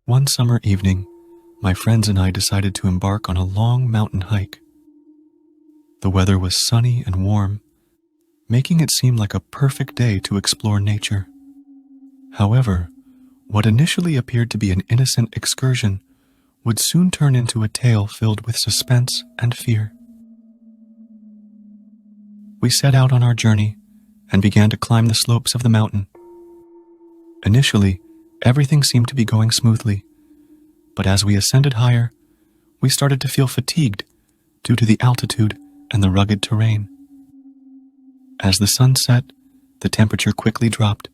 One summer evening, my friends and I decided to embark on a long mountain hike. The weather was sunny and warm, making it seem like a perfect day to explore nature. However, what initially appeared to be an innocent excursion would soon turn into a tale filled with suspense and fear. We set out on our journey and began to climb the slopes of the mountain. Initially, everything seemed to be going smoothly, but as we ascended higher, we started to feel fatigued due to the altitude and the rugged terrain. As the sun set, the temperature quickly dropped,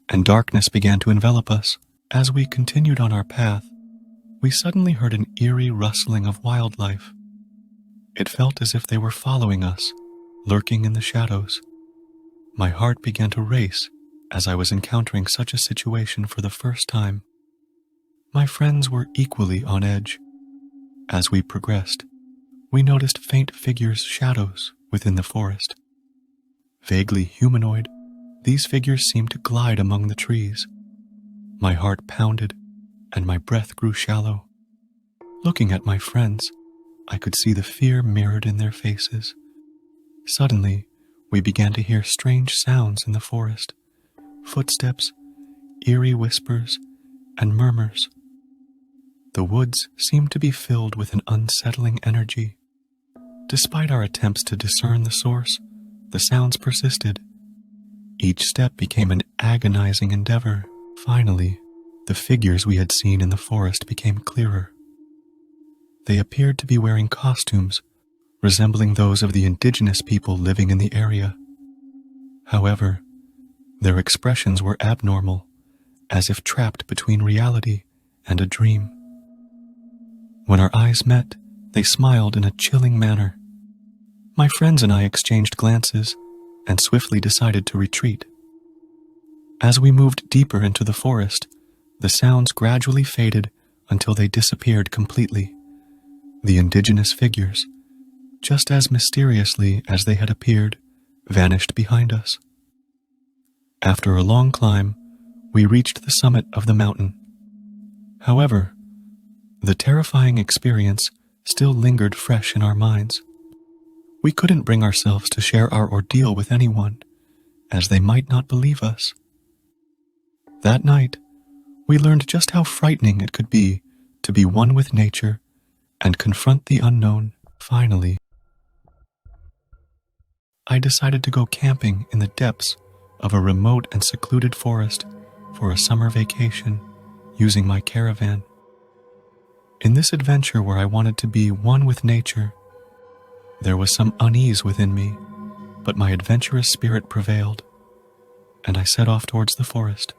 and darkness began to envelop us. As we continued on our path, we suddenly heard an eerie rustling of wildlife. It felt as if they were following us, lurking in the shadows. My heart began to race as I was encountering such a situation for the first time. My friends were equally on edge. As we progressed, we noticed faint figures, shadows within the forest. Vaguely humanoid, these figures seemed to glide among the trees. My heart pounded, and my breath grew shallow. Looking at my friends, I could see the fear mirrored in their faces. Suddenly, we began to hear strange sounds in the forest. Footsteps, eerie whispers, and murmurs. The woods seemed to be filled with an unsettling energy. Despite our attempts to discern the source, the sounds persisted. Each step became an agonizing endeavor. Finally, the figures we had seen in the forest became clearer. They appeared to be wearing costumes resembling those of the indigenous people living in the area. However, their expressions were abnormal, as if trapped between reality and a dream. When our eyes met, they smiled in a chilling manner. My friends and I exchanged glances and swiftly decided to retreat. As we moved deeper into the forest, the sounds gradually faded until they disappeared completely. The indigenous figures, just as mysteriously as they had appeared, vanished behind us. After a long climb, we reached the summit of the mountain. However, the terrifying experience still lingered fresh in our minds. We couldn't bring ourselves to share our ordeal with anyone, as they might not believe us. That night, we learned just how frightening it could be to be one with nature and confront the unknown. Finally, I decided to go camping in the depths of a remote and secluded forest for a summer vacation using my caravan. In this adventure where I wanted to be one with nature, there was some unease within me, but my adventurous spirit prevailed, and I set off towards the forest.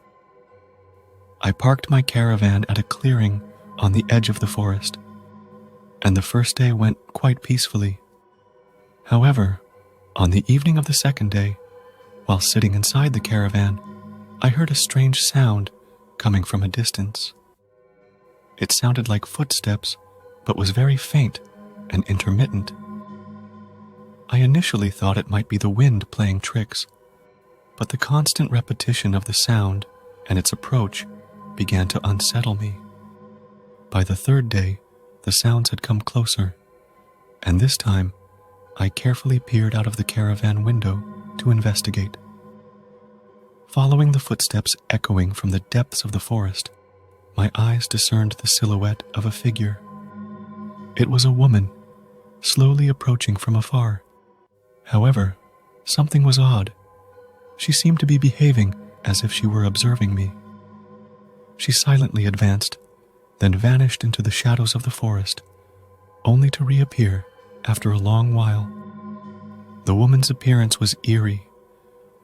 I parked my caravan at a clearing on the edge of the forest, and the first day went quite peacefully. However, on the evening of the second day, while sitting inside the caravan, I heard a strange sound coming from a distance. It sounded like footsteps, but was very faint and intermittent. I initially thought it might be the wind playing tricks, but the constant repetition of the sound and its approach began to unsettle me. By the third day, the sounds had come closer, and this time, I carefully peered out of the caravan window to investigate. Following the footsteps echoing from the depths of the forest, my eyes discerned the silhouette of a figure. It was a woman, slowly approaching from afar. However, something was odd. She seemed to be behaving as if she were observing me. She silently advanced, then vanished into the shadows of the forest, only to reappear after a long while. The woman's appearance was eerie,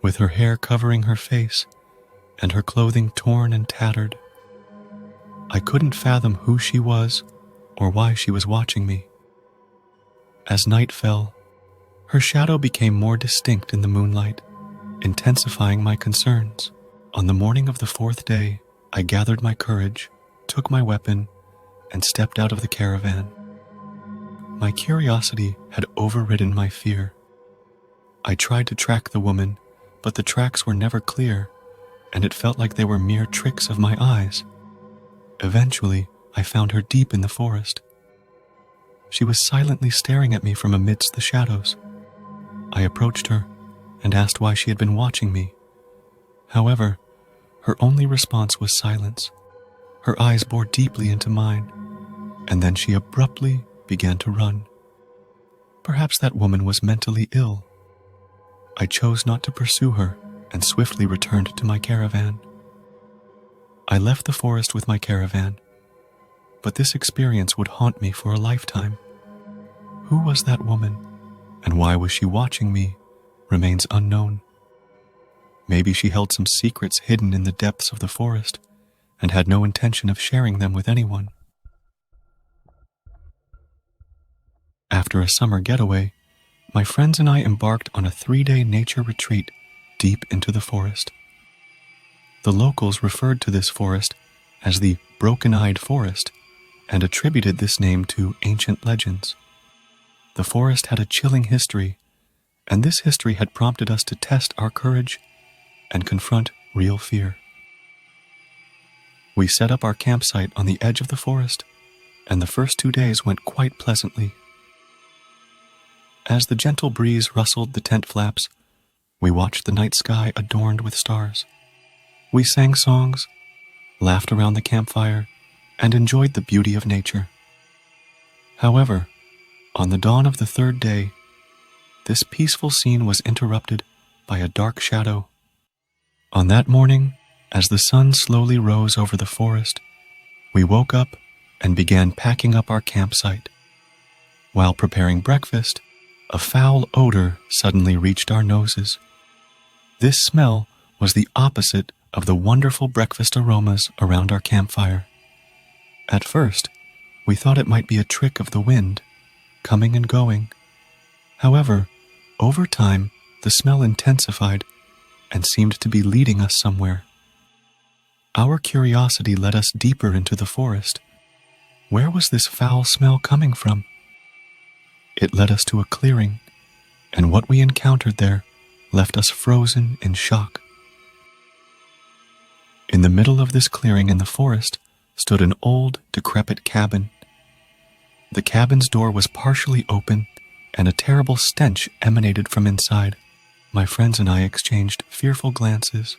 with her hair covering her face and her clothing torn and tattered. I couldn't fathom who she was or why she was watching me. As night fell, her shadow became more distinct in the moonlight, intensifying my concerns. On the morning of the fourth day, I gathered my courage, took my weapon, and stepped out of the caravan. My curiosity had overridden my fear. I tried to track the woman, but the tracks were never clear, and it felt like they were mere tricks of my eyes. Eventually, I found her deep in the forest. She was silently staring at me from amidst the shadows. I approached her and asked why she had been watching me. However, her only response was silence. Her eyes bored deeply into mine, and then she abruptly began to run. Perhaps that woman was mentally ill. I chose not to pursue her and swiftly returned to my caravan. I left the forest with my caravan, but this experience would haunt me for a lifetime. Who was that woman, and why was she watching me, remains unknown. Maybe she held some secrets hidden in the depths of the forest and had no intention of sharing them with anyone. After a summer getaway, my friends and I embarked on a 3-day nature retreat deep into the forest. The locals referred to this forest as the Broken-Eyed Forest and attributed this name to ancient legends. The forest had a chilling history, and this history had prompted us to test our courage and confront real fear. We set up our campsite on the edge of the forest, and the first 2 days went quite pleasantly. As the gentle breeze rustled the tent flaps, we watched the night sky adorned with stars. We sang songs, laughed around the campfire, and enjoyed the beauty of nature. However, on the dawn of the 3rd day, this peaceful scene was interrupted by a dark shadow. On that morning, as the sun slowly rose over the forest, we woke up and began packing up our campsite. While preparing breakfast, a foul odor suddenly reached our noses. This smell was the opposite of the wonderful breakfast aromas around our campfire. At first, we thought it might be a trick of the wind, coming and going. However, over time, the smell intensified and seemed to be leading us somewhere. Our curiosity led us deeper into the forest. Where was this foul smell coming from? It led us to a clearing, and what we encountered there left us frozen in shock. In the middle of this clearing in the forest stood an old, decrepit cabin. The cabin's door was partially open, and a terrible stench emanated from inside. My friends and I exchanged fearful glances,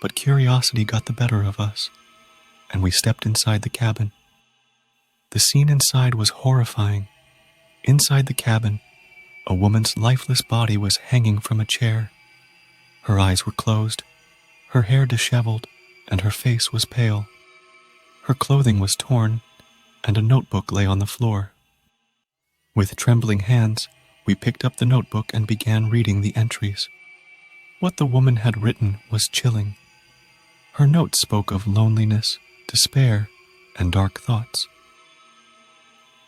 but curiosity got the better of us, and we stepped inside the cabin. The scene inside was horrifying. Inside the cabin, a woman's lifeless body was hanging from a chair. Her eyes were closed, her hair disheveled, and her face was pale. Her clothing was torn, and a notebook lay on the floor. With trembling hands, we picked up the notebook and began reading the entries. What the woman had written was chilling. Her notes spoke of loneliness, despair, and dark thoughts.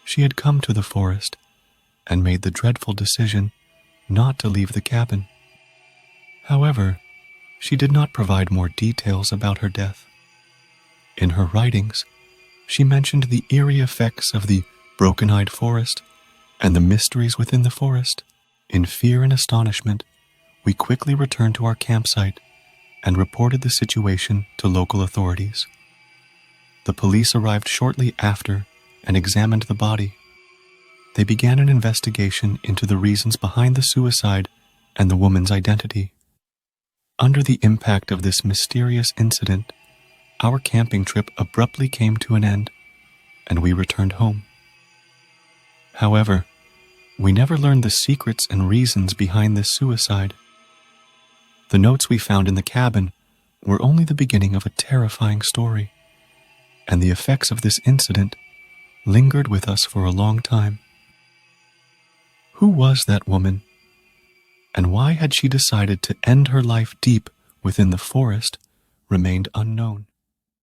She had come to the forest and made the dreadful decision not to leave the cabin. However, she did not provide more details about her death. In her writings, she mentioned the eerie effects of the broken-eyed forest and the mysteries within the forest. In fear and astonishment, we quickly returned to our campsite and reported the situation to local authorities. The police arrived shortly after and examined the body. They began an investigation into the reasons behind the suicide and the woman's identity. Under the impact of this mysterious incident, our camping trip abruptly came to an end, and we returned home. However, we never learned the secrets and reasons behind this suicide. The notes we found in the cabin were only the beginning of a terrifying story, and the effects of this incident lingered with us for a long time. Who was that woman, and why had she decided to end her life deep within the forest remained unknown.